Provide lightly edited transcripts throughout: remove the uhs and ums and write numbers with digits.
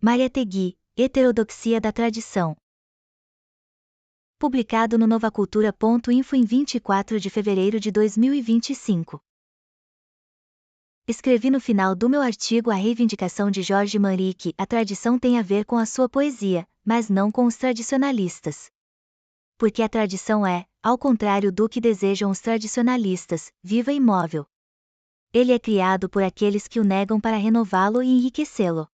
Mariátegui, Heterodoxia da Tradição. Publicado no novacultura.info em 24 de fevereiro de 2025. Escrevi no final do meu artigo a reivindicação de Jorge Manrique: a tradição tem a ver com a sua poesia, mas não com os tradicionalistas. Porque a tradição é, ao contrário do que desejam os tradicionalistas, viva e imóvel. Ele é criado por aqueles que o negam para renová-lo e enriquecê-lo.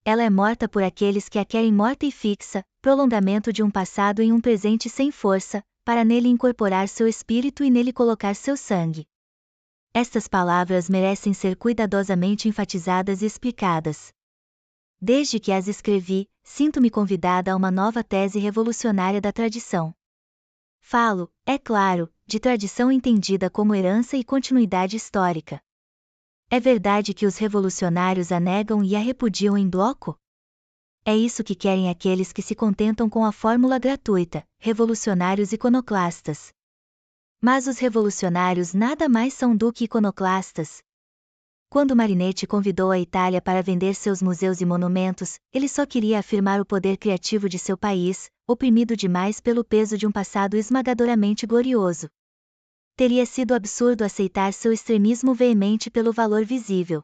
Ela é morta por aqueles que a querem morta e fixa, prolongamento de um passado em um presente sem força, para nele incorporar seu espírito e nele colocar seu sangue. Estas palavras merecem ser cuidadosamente enfatizadas e explicadas. Desde que as escrevi, sinto-me convidada a uma nova tese revolucionária da tradição. Falo, é claro, de tradição entendida como herança e continuidade histórica. É verdade que os revolucionários a negam e a repudiam em bloco? É isso que querem aqueles que se contentam com a fórmula gratuita, revolucionários iconoclastas. Mas os revolucionários nada mais são do que iconoclastas. Quando Marinetti convidou a Itália para vender seus museus e monumentos, ele só queria afirmar o poder criativo de seu país, oprimido demais pelo peso de um passado esmagadoramente glorioso. Teria sido absurdo aceitar seu extremismo veemente pelo valor visível.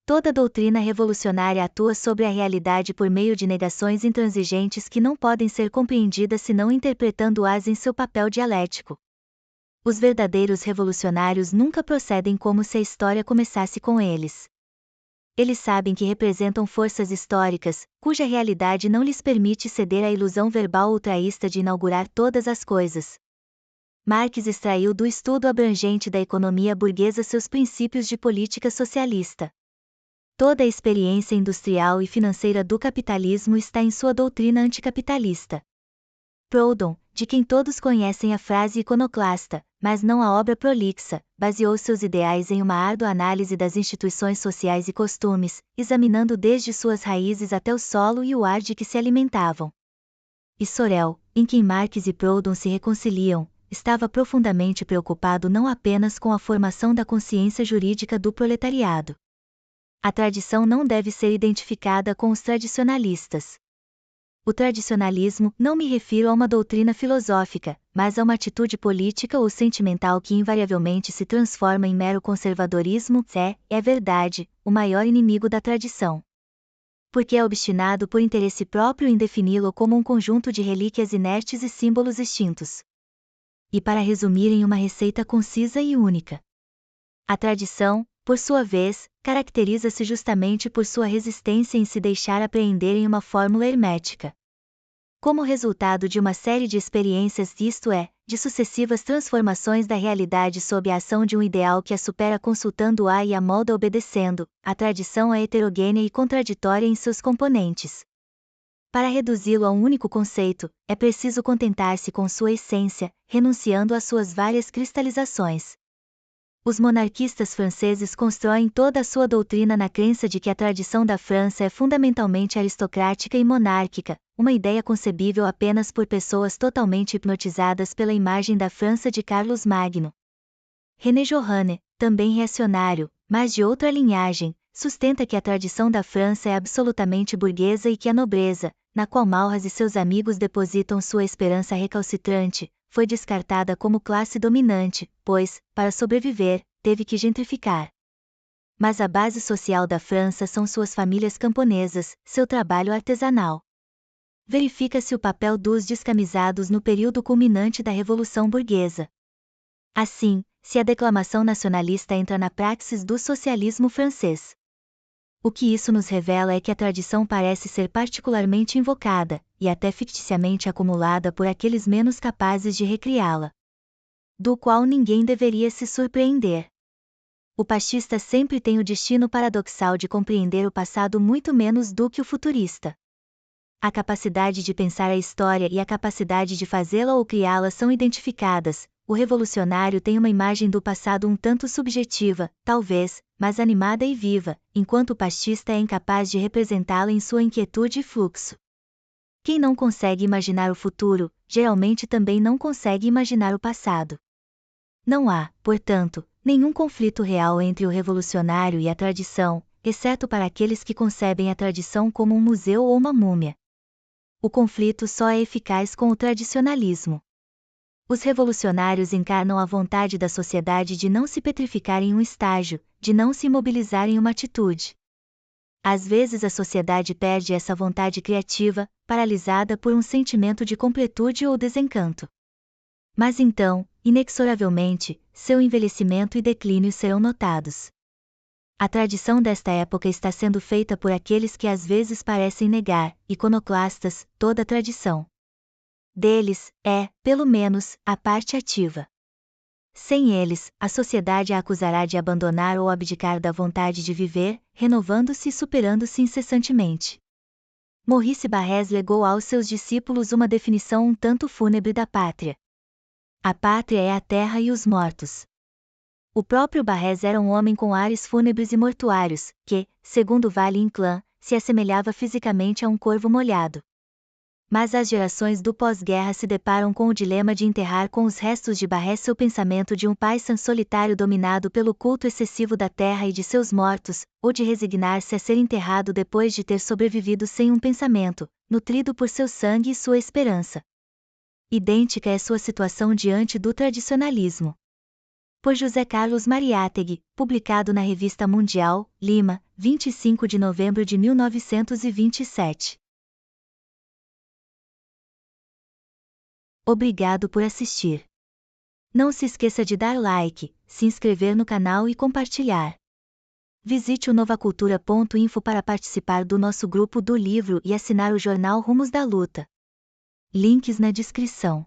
Toda doutrina revolucionária atua sobre a realidade por meio de negações intransigentes que não podem ser compreendidas senão interpretando-as em seu papel dialético. Os verdadeiros revolucionários nunca procedem como se a história começasse com eles. Eles sabem que representam forças históricas, cuja realidade não lhes permite ceder à ilusão verbal ultraísta de inaugurar todas as coisas. Marx extraiu do estudo abrangente da economia burguesa seus princípios de política socialista. Toda a experiência industrial e financeira do capitalismo está em sua doutrina anticapitalista. Proudhon, de quem todos conhecem a frase iconoclasta, mas não a obra prolixa, baseou seus ideais em uma árdua análise das instituições sociais e costumes, examinando desde suas raízes até o solo e o ar de que se alimentavam. E Sorel, em quem Marx e Proudhon se reconciliam, estava profundamente preocupado não apenas com a formação da consciência jurídica do proletariado. A tradição não deve ser identificada com os tradicionalistas. O tradicionalismo, não me refiro a uma doutrina filosófica, mas a uma atitude política ou sentimental que invariavelmente se transforma em mero conservadorismo, é verdade, o maior inimigo da tradição. Porque é obstinado por interesse próprio em defini-lo como um conjunto de relíquias inertes e símbolos extintos. E para resumir em uma receita concisa e única. A tradição, por sua vez, caracteriza-se justamente por sua resistência em se deixar apreender em uma fórmula hermética. Como resultado de uma série de experiências, isto é, de sucessivas transformações da realidade sob a ação de um ideal que a supera consultando-a e a molda obedecendo, a tradição é heterogênea e contraditória em seus componentes. Para reduzi-lo a um único conceito, é preciso contentar-se com sua essência, renunciando às suas várias cristalizações. Os monarquistas franceses constroem toda a sua doutrina na crença de que a tradição da França é fundamentalmente aristocrática e monárquica, uma ideia concebível apenas por pessoas totalmente hipnotizadas pela imagem da França de Carlos Magno. René Johanne, também reacionário, mas de outra linhagem, sustenta que a tradição da França é absolutamente burguesa e que a nobreza, na qual Maurras e seus amigos depositam sua esperança recalcitrante, foi descartada como classe dominante, pois, para sobreviver, teve que gentrificar. Mas a base social da França são suas famílias camponesas, seu trabalho artesanal. Verifica-se o papel dos descamisados no período culminante da Revolução Burguesa. Assim, se a declamação nacionalista entra na praxis do socialismo francês. O que isso nos revela é que a tradição parece ser particularmente invocada, e até ficticiamente acumulada por aqueles menos capazes de recriá-la. Do qual ninguém deveria se surpreender. O pastista sempre tem o destino paradoxal de compreender o passado muito menos do que o futurista. A capacidade de pensar a história e a capacidade de fazê-la ou criá-la são identificadas. O revolucionário tem uma imagem do passado um tanto subjetiva, talvez, mas animada e viva, enquanto o pastista é incapaz de representá-la em sua inquietude e fluxo. Quem não consegue imaginar o futuro, geralmente também não consegue imaginar o passado. Não há, portanto, nenhum conflito real entre o revolucionário e a tradição, exceto para aqueles que concebem a tradição como um museu ou uma múmia. O conflito só é eficaz com o tradicionalismo. Os revolucionários encarnam a vontade da sociedade de não se petrificar em um estágio, de não se imobilizar em uma atitude. Às vezes a sociedade perde essa vontade criativa, paralisada por um sentimento de completude ou desencanto. Mas então, inexoravelmente, seu envelhecimento e declínio serão notados. A tradição desta época está sendo feita por aqueles que às vezes parecem negar, iconoclastas, toda a tradição. Deles, pelo menos, a parte ativa. Sem eles, a sociedade a acusará de abandonar ou abdicar da vontade de viver, renovando-se e superando-se incessantemente. Maurice Barrès legou aos seus discípulos uma definição um tanto fúnebre da pátria. A pátria é a terra e os mortos. O próprio Barrès era um homem com ares fúnebres e mortuários, que, segundo Valle-Inclán, se assemelhava fisicamente a um corvo molhado. Mas as gerações do pós-guerra se deparam com o dilema de enterrar com os restos de Barrès seu pensamento de um paysan solitário dominado pelo culto excessivo da terra e de seus mortos, ou de resignar-se a ser enterrado depois de ter sobrevivido sem um pensamento, nutrido por seu sangue e sua esperança. Idêntica é sua situação diante do tradicionalismo. Por José Carlos Mariátegui, publicado na Revista Mundial, Lima, 25 de novembro de 1927. Obrigado por assistir. Não se esqueça de dar like, se inscrever no canal e compartilhar. Visite o novacultura.info para participar do nosso grupo do livro e assinar o jornal Rumos da Luta. Links na descrição.